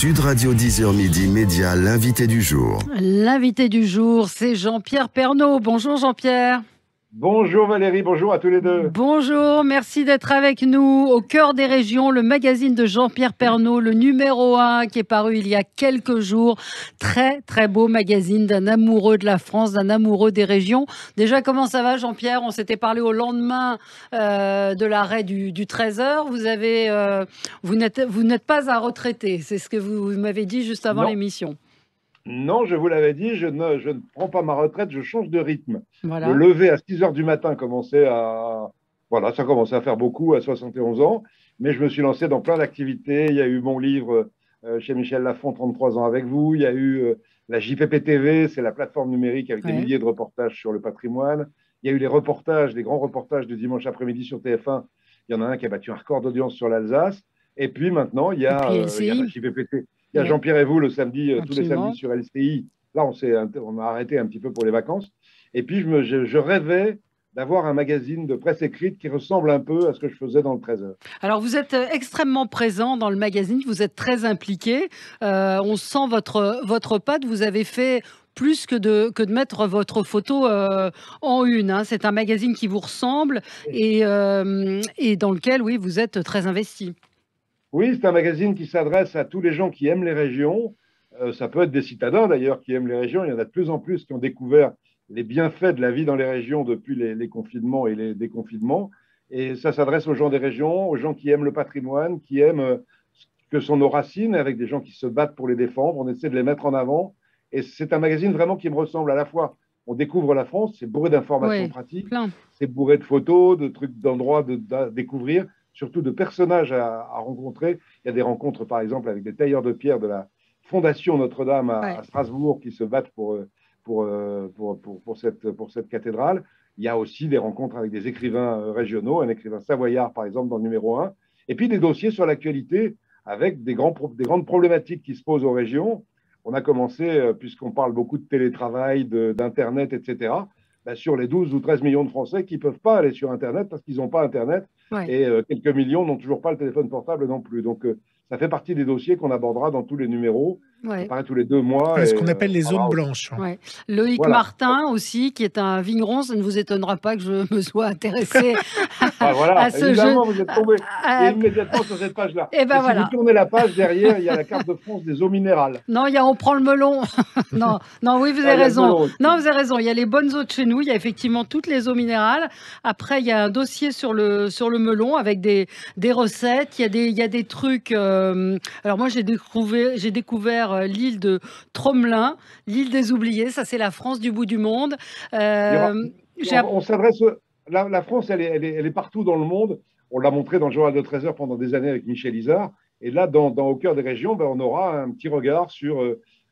Sud Radio 10h midi Média, l'invité du jour. L'invité du jour, c'est Jean-Pierre Pernaut. Bonjour Jean-Pierre. Bonjour Valérie, bonjour à tous les deux. Bonjour, merci d'être avec nous. Au cœur des régions, le magazine de Jean-Pierre Pernaut, le numéro 1 qui est paru il y a quelques jours. Très très beau magazine d'un amoureux de la France, d'un amoureux des régions. Déjà, comment ça va Jean-Pierre? On s'était parlé au lendemain de l'arrêt du 13h. Vous n'êtes pas un retraité, c'est ce que vous m'avez dit juste avant l'émission. Non, je vous l'avais dit, je ne prends pas ma retraite, je change de rythme. Voilà. Le lever à 6 heures du matin ça commençait à faire beaucoup à 71 ans, mais je me suis lancé dans plein d'activités. Il y a eu mon livre chez Michel Lafon, 33 ans avec vous. Il y a eu la JPP TV, c'est la plateforme numérique avec des milliers de reportages sur le patrimoine. Il y a eu les reportages, les grands reportages du dimanche après-midi sur TF1. Il y en a un qui a battu un record d'audience sur l'Alsace. Et puis maintenant, il y a la JPP TV. Il y a Jean-Pierre et vous le samedi, tous les samedis sur LCI. Là, on a arrêté un petit peu pour les vacances. Et puis, je rêvais d'avoir un magazine de presse écrite qui ressemble un peu à ce que je faisais dans le 13h. Alors, vous êtes extrêmement présent dans le magazine, vous êtes très impliqué. On sent votre patte. Vous avez fait plus que de mettre votre photo en une. Hein. C'est un magazine qui vous ressemble et dans lequel, oui, vous êtes très investi. Oui, c'est un magazine qui s'adresse à tous les gens qui aiment les régions. Ça peut être des citadins d'ailleurs qui aiment les régions. Il y en a de plus en plus qui ont découvert les bienfaits de la vie dans les régions depuis les confinements et les déconfinements. Et ça s'adresse aux gens des régions, aux gens qui aiment le patrimoine, qui aiment ce que sont nos racines, avec des gens qui se battent pour les défendre. On essaie de les mettre en avant. Et c'est un magazine vraiment qui me ressemble à la fois. On découvre la France, c'est bourré d'informations pratiques, c'est bourré de photos, de trucs, d'endroits à découvrir, surtout de personnages à rencontrer. Il y a des rencontres, par exemple, avec des tailleurs de pierre de la Fondation Notre-Dame à Strasbourg qui se battent pour cette cathédrale. Il y a aussi des rencontres avec des écrivains régionaux, un écrivain savoyard, par exemple, dans le numéro 1. Et puis des dossiers sur l'actualité avec des grandes problématiques qui se posent aux régions. On a commencé, puisqu'on parle beaucoup de télétravail, d'Internet, etc., sur les 12 ou 13 millions de Français qui ne peuvent pas aller sur Internet parce qu'ils n'ont pas Internet. Et quelques millions n'ont toujours pas le téléphone portable non plus. Donc, ça fait partie des dossiers qu'on abordera dans tous les numéros. Ça paraît tous les 2 mois. Ce qu'on appelle les zones blanches. Loïc Martin aussi, qui est un vigneron. Ça ne vous étonnera pas que je me sois intéressée à ce évidemment, jeu. Vous êtes tombé immédiatement sur cette page-là. Et ben si vous tournez la page, derrière, il y a la carte de France des eaux minérales. Non, on prend le melon. non, oui, vous avez raison. Non, vous avez raison. Il y a les bonnes eaux de chez nous. Il y a effectivement toutes les eaux minérales. Après, il y a un dossier sur le melon avec des recettes. Il y a des trucs. Alors moi, j'ai découvert l'île de Tromelin, l'île des oubliés. Ça, c'est la France du bout du monde. On s'adresse. La France, elle est partout dans le monde. On l'a montré dans le journal de 13h pendant des années avec Michel Izard. Et là, au cœur des régions, on aura un petit regard sur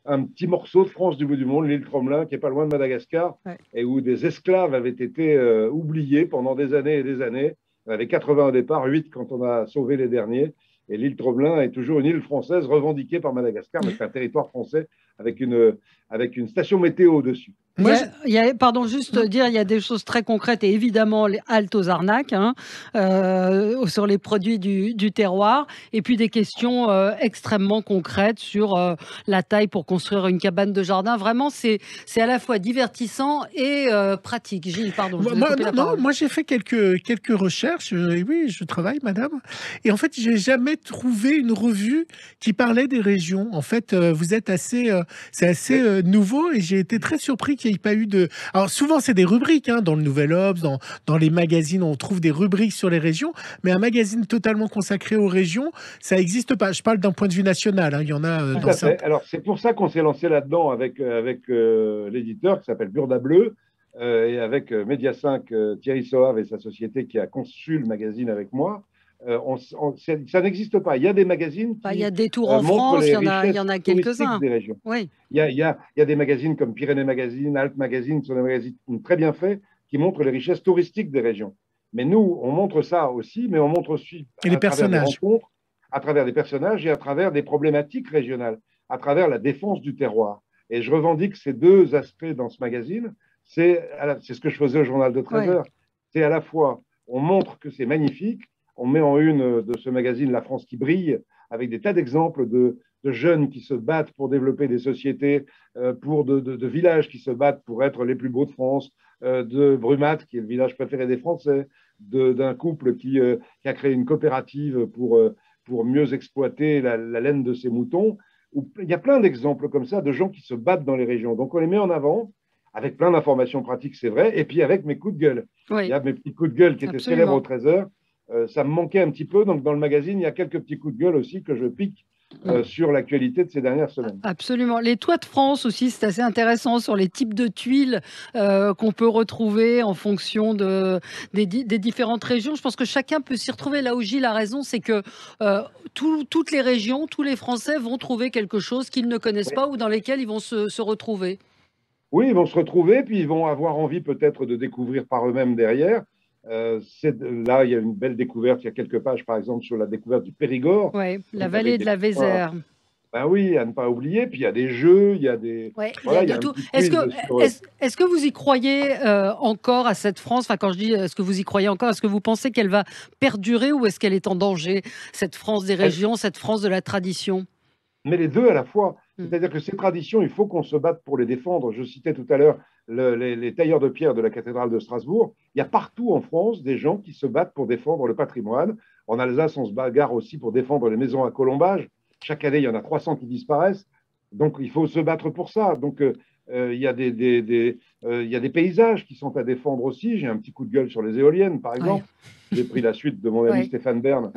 un petit morceau de France du bout du monde, l'île Tromelin, qui est pas loin de Madagascar, et où des esclaves avaient été oubliés pendant des années et des années. Il y en avait 80 au départ, 8 quand on a sauvé les derniers. Et l'île Tromelin est toujours une île française revendiquée par Madagascar, mais c'est un territoire français avec une station météo dessus. Pardon, juste dire, il y a des choses très concrètes et évidemment les haltes aux arnaques sur les produits du terroir, et puis des questions extrêmement concrètes sur la taille pour construire une cabane de jardin. Vraiment, c'est à la fois divertissant et pratique. Gilles, pardon. Moi, j'ai fait quelques recherches. Oui, je travaille, madame. Et en fait, j'ai jamais trouvé une revue qui parlait des régions. En fait, vous êtes c'est assez nouveau, et j'ai été très surpris qu'il n'y ait pas eu de... Alors souvent c'est des rubriques, dans le Nouvel Obs, dans les magazines on trouve des rubriques sur les régions, mais un magazine totalement consacré aux régions, ça n'existe pas. Je parle d'un point de vue national, il y en a dans certains... Alors c'est pour ça qu'on s'est lancé là-dedans avec l'éditeur qui s'appelle Burda Bleu, et avec Média 5, Thierry Soave et sa société qui a conçu le magazine avec moi. Ça n'existe pas. Il y a des magazines qui il y a des tours en France, il y en a quelques-uns. Des régions. Oui. Il y a des magazines comme Pyrénées Magazine, Alpes Magazine, qui sont des magazines très bien faits, qui montrent les richesses touristiques des régions. Mais nous, on montre ça aussi, mais on montre aussi les personnages. À travers des personnages et à travers des problématiques régionales, à travers la défense du terroir. Et je revendique ces deux aspects dans ce magazine. C'est ce que je faisais au journal de 13h. C'est à la fois, on montre que c'est magnifique, on met en une de ce magazine La France qui brille, avec des tas d'exemples de jeunes qui se battent pour développer des sociétés, de villages qui se battent pour être les plus beaux de France, de Brumat, qui est le village préféré des Français, d'un couple qui a créé une coopérative pour mieux exploiter la laine de ses moutons. Il y a plein d'exemples comme ça de gens qui se battent dans les régions. Donc, on les met en avant avec plein d'informations pratiques, c'est vrai, et puis avec mes coups de gueule. Oui. Il y a mes petits coups de gueule qui étaient célèbres au 13h. Ça me manquait un petit peu. Donc, dans le magazine, il y a quelques petits coups de gueule aussi que je pique sur l'actualité de ces dernières semaines. Absolument. Les toits de France aussi, c'est assez intéressant sur les types de tuiles qu'on peut retrouver en fonction des différentes régions. Je pense que chacun peut s'y retrouver. Là où Gilles a raison, c'est que toutes les régions, tous les Français vont trouver quelque chose qu'ils ne connaissent pas ou dans lesquels ils vont se retrouver. Oui, ils vont se retrouver, puis ils vont avoir envie peut-être de découvrir par eux-mêmes derrière. Là, il y a une belle découverte. Il y a quelques pages, par exemple, sur la découverte du Périgord. Oui, la vallée de la Vézère. Ben oui, à ne pas oublier. Puis il y a des jeux, il y a des. Ouais, voilà, il y a de tout. Est-ce que vous y croyez encore à cette France? Enfin, quand je dis est-ce que vous y croyez encore, est-ce que vous pensez qu'elle va perdurer ou est-ce qu'elle est en danger, cette France des régions, cette France de la tradition? Mais les deux à la fois. C'est-à-dire que ces traditions, il faut qu'on se batte pour les défendre. Je citais tout à l'heure les tailleurs de pierre de la cathédrale de Strasbourg. Il y a partout en France des gens qui se battent pour défendre le patrimoine. En Alsace, on se bagarre aussi pour défendre les maisons à colombage. Chaque année, il y en a 300 qui disparaissent. Donc, il faut se battre pour ça. Donc, il y a des paysages qui sont à défendre aussi. J'ai un petit coup de gueule sur les éoliennes, par exemple. Ouais. J'ai pris la suite de mon ami Stéphane Bern,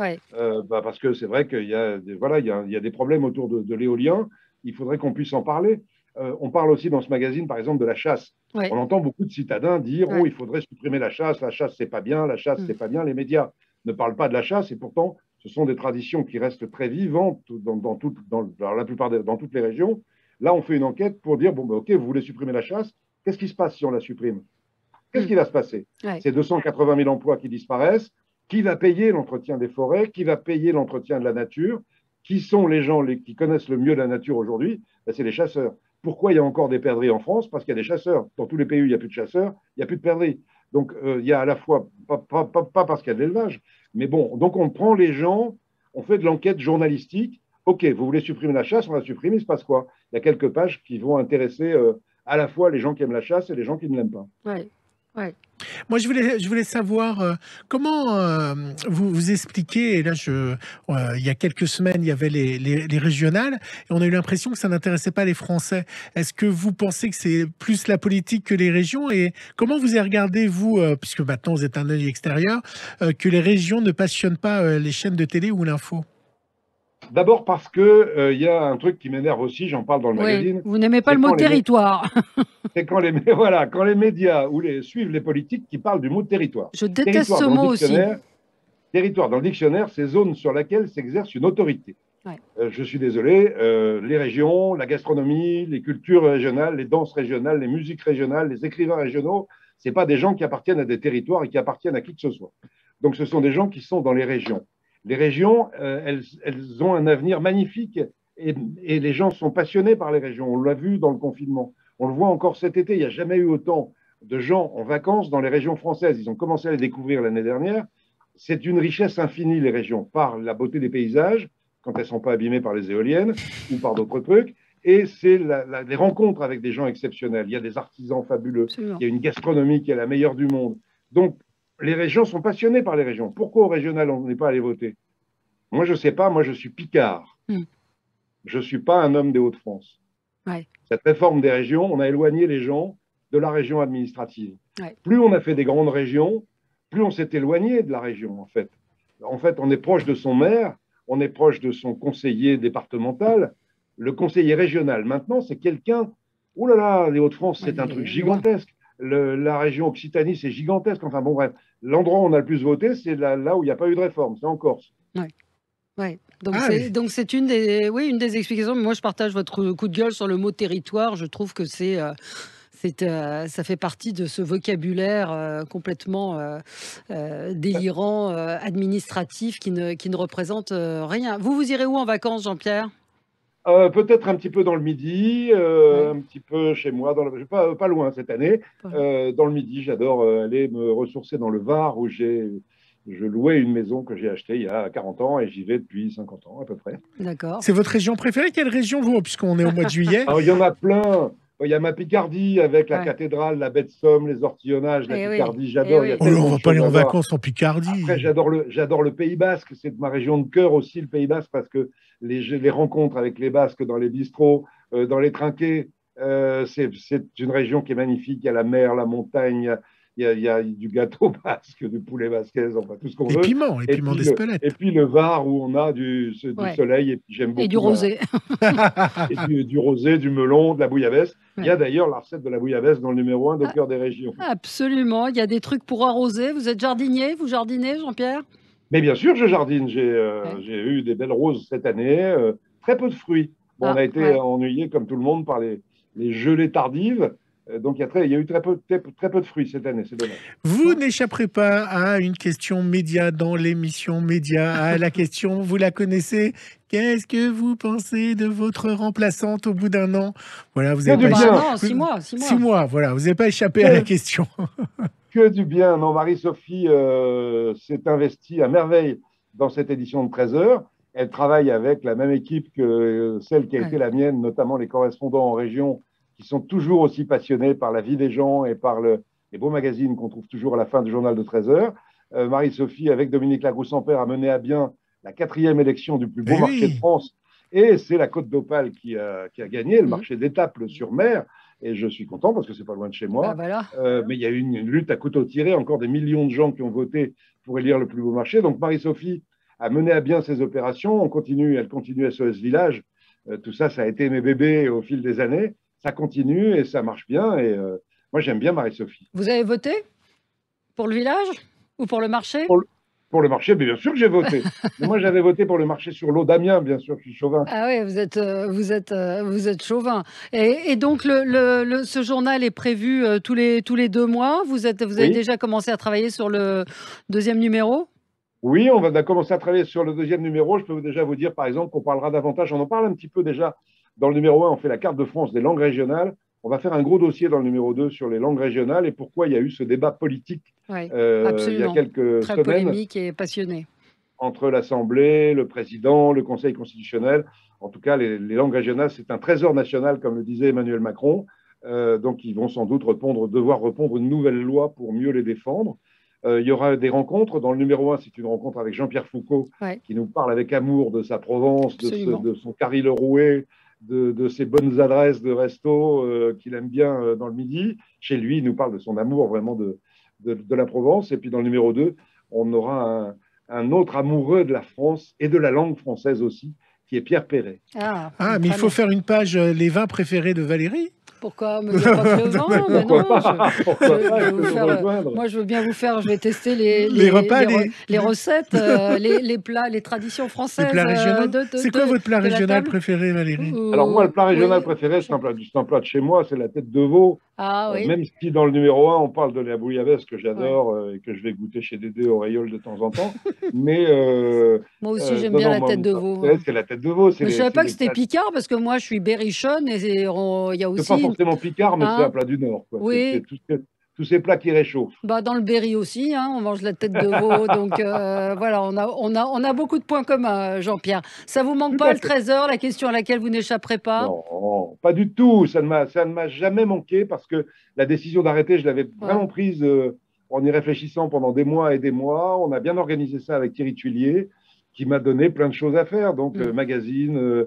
parce que c'est vrai qu'il y a des problèmes autour de l'éolien. Il faudrait qu'on puisse en parler. On parle aussi dans ce magazine, par exemple, de la chasse. Ouais. On entend beaucoup de citadins dire « Oh, il faudrait supprimer la chasse, c'est pas bien, la chasse, c'est pas bien ». Les médias ne parlent pas de la chasse et pourtant, ce sont des traditions qui restent très vivantes dans toutes les régions. Là, on fait une enquête pour dire « Bon, OK, vous voulez supprimer la chasse, qu'est-ce qui se passe si on la supprime? Qu'est-ce qui va se passer? C'est 280 000 emplois qui disparaissent. Qui va payer l'entretien des forêts? Qui va payer l'entretien de la nature? Qui sont les gens qui connaissent le mieux la nature aujourd'hui? C'est les chasseurs. Pourquoi il y a encore des perdrix en France? Parce qu'il y a des chasseurs. Dans tous les pays où il n'y a plus de chasseurs, il n'y a plus de perdrix. Donc, il y a à la fois, pas parce qu'il y a de l'élevage, mais bon, donc on prend les gens, on fait de l'enquête journalistique. OK, vous voulez supprimer la chasse, on la supprime, il se passe quoi? Il y a quelques pages qui vont intéresser à la fois les gens qui aiment la chasse et les gens qui ne l'aiment pas. Ouais. Ouais. Moi, je voulais savoir comment vous expliquez, et là, il y a quelques semaines, il y avait les régionales, et on a eu l'impression que ça n'intéressait pas les Français. Est-ce que vous pensez que c'est plus la politique que les régions? Et comment vous avez regardé, vous, puisque maintenant vous êtes un œil extérieur, que les régions ne passionnent pas les chaînes de télé ou l'info? D'abord parce que y a un truc qui m'énerve aussi, j'en parle dans le magazine. Vous n'aimez pas le mot territoire. C'est quand les médias suivent les politiques qui parlent du mot territoire. Je déteste ce mot aussi. Territoire, dans le dictionnaire, c'est zone sur laquelle s'exerce une autorité. Ouais. Je suis désolé, les régions, la gastronomie, les cultures régionales, les danses régionales, les musiques régionales, les écrivains régionaux, ce n'est pas des gens qui appartiennent à des territoires et qui appartiennent à qui que ce soit. Donc ce sont des gens qui sont dans les régions. Les régions, elles ont un avenir magnifique et les gens sont passionnés par les régions. On l'a vu dans le confinement. On le voit encore cet été. Il n'y a jamais eu autant de gens en vacances dans les régions françaises. Ils ont commencé à les découvrir l'année dernière. C'est une richesse infinie, les régions, par la beauté des paysages, quand elles ne sont pas abîmées par les éoliennes ou par d'autres trucs. Et c'est les rencontres avec des gens exceptionnels. Il y a des artisans fabuleux. Il y a une gastronomie qui est la meilleure du monde. Donc, les régions sont passionnées par les régions. Pourquoi au régional, on n'est pas allé voter? Moi, je ne sais pas. Moi, je suis picard. Je ne suis pas un homme des Hauts-de-France. Ouais. Cette réforme des régions, on a éloigné les gens de la région administrative. Ouais. Plus on a fait des grandes régions, plus on s'est éloigné de la région, en fait. En fait, on est proche de son maire, on est proche de son conseiller départemental. Le conseiller régional, maintenant, c'est quelqu'un... Oh là là, les Hauts-de-France, c'est un truc gigantesque. La région Occitanie, c'est gigantesque. Enfin bon, bref, l'endroit où on a le plus voté, c'est là où il n'y a pas eu de réforme, c'est en Corse. Ouais. Ouais. Donc c'est une des explications. Mais moi, je partage votre coup de gueule sur le mot territoire. Je trouve que ça fait partie de ce vocabulaire complètement délirant, administratif, qui ne représente rien. Vous irez où en vacances, Jean-Pierre? Peut-être un petit peu dans le Midi, un petit peu chez moi, pas loin cette année. Dans le Midi, j'adore aller me ressourcer dans le Var, où j'ai Je louais une maison que j'ai achetée il y a 40 ans et j'y vais depuis 50 ans à peu près. D'accord. C'est votre région préférée? Quelle région, vous, puisqu'on est au mois de juillet? Alors, il y en a plein. Il y a ma Picardie avec la Ouais. cathédrale, la baie de Somme, les ortillonnages, la Eh oui, Picardie, j'adore. eh Il y a oui. Oh là, tellement on de va pas aller choses en à voir. vacances en Picardie. Après, j'adore le Pays Basque. C'est ma région de cœur aussi, le Pays Basque, parce que les rencontres avec les Basques dans les bistrots, dans les trinquets, c'est une région qui est magnifique. Il y a la mer, la montagne, il y a du gâteau basque, du poulet basquez, enfin tout ce qu'on Les veut. piments, les piments Et d'Espelette. puis le Var où on a du Ouais. soleil. Et puis j'aime Et du beaucoup rosé. et du rosé, du melon, de la bouillabaisse. Il y a Ouais. d'ailleurs la recette de la bouillabaisse dans le numéro 1 d'Au Ah, cœur des régions. absolument. Il y a des trucs pour arroser. Vous êtes jardinier? Vous jardinez, Jean-Pierre? Mais bien sûr, je jardine. Ouais. J'ai eu des belles roses cette année, très peu de fruits. Bon, on Ah, a été ouais. ennuyé, comme tout le monde, par les gelées tardives. Donc, il y a eu très peu de fruits cette année. C'est dommage. Vous n'échapperez pas à une question média dans l'émission Média. À la question, vous la connaissez. Qu'est-ce que vous pensez de votre remplaçante au bout d'un an? Voilà, vous Que n'avez du pas bien. Bah échappé. non, 6 mois, 6 mois. 6 mois, voilà, vous n'avez pas échappé à la Que, question. que du bien. Non, Marie-Sophie s'est investie à merveille dans cette édition de 13 heures. Elle travaille avec la même équipe que celle qui a Ouais. été la mienne, notamment les correspondants en région, qui sont toujours aussi passionnés par la vie des gens et par les beaux magazines qu'on trouve toujours à la fin du journal de 13 heures. Marie-Sophie, avec Dominique Lagrousse-en-Père, a mené à bien la 4e élection du plus beau Eh marché de oui. France. Et c'est la Côte d'Opale qui a gagné, le Mhm. marché d'Étaples-sur-Mer. Et je suis content parce que c'est pas loin de chez Bah moi. voilà. Mais il y a eu une lutte à couteau tiré, encore des millions de gens qui ont voté pour élire le plus beau marché. Donc Marie-Sophie a mené à bien ces opérations. Elle continue SOS Village. Tout ça, ça a été mes bébés au fil des années. Ça continue et ça marche bien. Et moi, j'aime bien Marie-Sophie. Vous avez voté pour le village ou pour le marché? Pour le marché, bien sûr que j'ai voté. Mais moi, j'avais voté pour le marché sur l'eau d'Amiens, bien sûr, je suis chauvin. Ah oui, vous êtes chauvin. Et donc, ce journal est prévu tous les 2 mois. Vous avez Oui, déjà commencé à travailler sur le deuxième numéro? oui, on va commencer à travailler sur le 2e numéro. Je peux déjà vous dire, par exemple, qu'on parlera davantage. On en parle un petit peu déjà dans le numéro 1. On fait la carte de France des langues régionales. On va faire un gros dossier dans le numéro 2 sur les langues régionales et pourquoi il y a eu ce débat politique Oui, il y a absolument. quelques Très semaines polémique et passionné. entre l'Assemblée, le président, le Conseil constitutionnel. En tout cas, les langues régionales, c'est un trésor national, comme le disait Emmanuel Macron. Donc, ils vont sans doute devoir répondre une nouvelle loi pour mieux les défendre. Il y aura des rencontres. Dans le numéro 1, c'est une rencontre avec Jean-Pierre Foucault, Ouais, qui nous parle avec amour de sa Provence, absolument. de son Carry-le-Rouet, de ses bonnes adresses de resto qu'il aime bien dans le Midi. Chez lui, il nous parle de son amour vraiment de la Provence. Et puis dans le numéro 2, on aura un autre amoureux de la France et de la langue française aussi, qui est Pierre Perret. Ah, Ah, mais il très faut bien. faire une page les vins préférés de Valérie. Pourquoi me dire pas que le vin? Mais Pourquoi non, pas? Pourquoi je pas? vais Je vous peux vous faire. rejoindre. Moi, je veux bien vous faire. Je vais tester Les repas, les recettes, les plats, les traditions les françaises plats régionaux. C'est quoi votre plat de la régional table. préféré, Valérie? Alors moi, le plat régional Oui. préféré, c'est un plat de chez moi, c'est la tête de veau. Ah oui. Même si dans le numéro 1, on parle de la bouillabaisse que Ouais. j'adore et que je vais goûter chez Dédé Auréole de temps en temps. Mais Moi aussi, j'aime non, bien non, la moi, tête de mon veau. préféré, c'est la tête de veau. Mais je savais pas que des c'était plats- picard parce que moi, je suis berrichonne et il y a C'est pas aussi. forcément picard, mais c'est Hein? un plat du Nord, quoi. Oui. C'est tous ces plats qui réchauffent. Bah, dans le Berry aussi, hein, on mange la tête de veau. Donc voilà, on a beaucoup de points communs, Jean-Pierre. Ça vous manque Tout pas à le fait. 13 heures, la question à laquelle vous n'échapperez pas? Non, pas du tout. Ça ne m'a jamais manqué parce que la décision d'arrêter, je l'avais Ouais. vraiment prise en y réfléchissant pendant des mois et des mois. On a bien organisé ça avec Thierry Tuilier, qui m'a donné plein de choses à faire. Donc, Mm. magazine,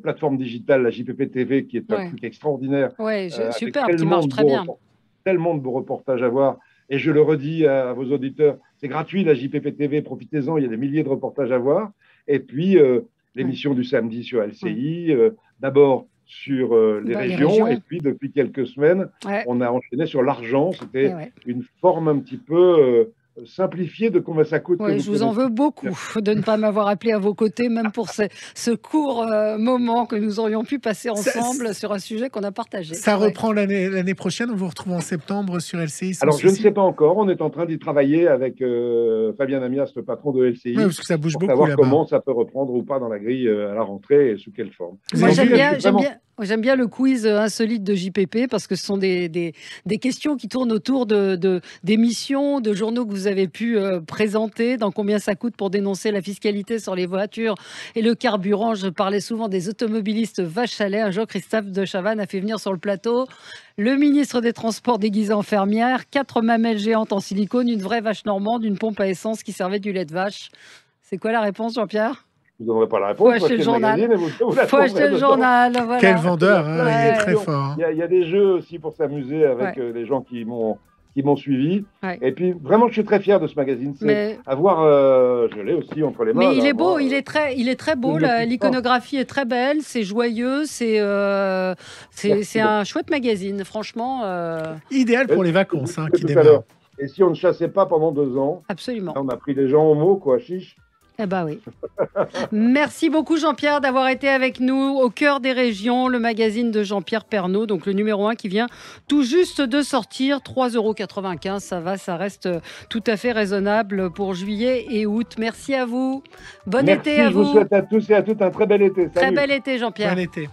plateforme digitale, la JPP TV, qui est un Ouais. truc extraordinaire, Ouais, avec superbe, qui marche très bien. tellement de beaux reportages à voir. Et je le redis à vos auditeurs, c'est gratuit la JPP TV, profitez-en, il y a des milliers de reportages à voir. Et puis, l'émission du samedi sur LCI, d'abord sur les Bah, les régions, régions. et puis depuis quelques semaines, Ouais. on a enchaîné sur l'argent. C'était Et ouais. une forme un petit peu simplifiée de combien ça coûte. que Ouais, je vous en connaissez. veux beaucoup de ne pas m'avoir appelé à vos côtés, même pour ce court moment que nous aurions pu passer ensemble sur un sujet qu'on a partagé. Ça Ouais. reprend l'année prochaine. On vous retrouve en septembre sur LCI. Sans Alors, je ne souci. sais pas encore. On est en train d'y travailler avec Fabien Amias, le patron de LCI, Ouais, parce que ça bouge pour beaucoup savoir là-bas. comment ça peut reprendre ou pas dans la grille à la rentrée et sous quelle forme. Moi, En tout j'aime cas, bien, je suis vraiment- J'aime bien le quiz insolite de JPP parce que ce sont des questions qui tournent autour d'émissions, de journaux que vous avez pu présenter, dans combien ça coûte pour dénoncer la fiscalité sur les voitures et le carburant. Je parlais souvent des automobilistes vaches à lait. Un jour, Christophe de Chavannes a fait venir sur le plateau le ministre des Transports déguisé en fermière, 4 mamelles géantes en silicone, une vraie vache normande, une pompe à essence qui servait du lait de vache. C'est quoi la réponse, Jean-Pierre? Je ne vous donnerai pas la réponse. Faut acheter le journal. Faut acheter le journal. Voilà. Quel vendeur, hein, il est très fort. Il y a des jeux aussi pour s'amuser avec les gens qui m'ont suivi. Ouais. Et puis, vraiment, je suis très fier de ce magazine. C'est avoir, je l'ai aussi entre les mains. Mais il est beau, il est très beau. L'iconographie est très belle, c'est joyeux, c'est un chouette magazine, franchement. Idéal pour les vacances, qui démarrent. Et si on ne chassait pas pendant 2 ans, absolument. On a pris les gens au mot, quoi, chiche. Eh ben oui. Merci beaucoup Jean-Pierre d'avoir été avec nous au cœur des régions, le magazine de Jean-Pierre Pernaut, donc le numéro 1 qui vient tout juste de sortir, 3,95 €, ça va, ça reste tout à fait raisonnable pour juillet et août. Merci à vous. Bon été à vous. Je vous souhaite à tous et à toutes un très bel été. Salut. Très bel été Jean-Pierre. Bon été.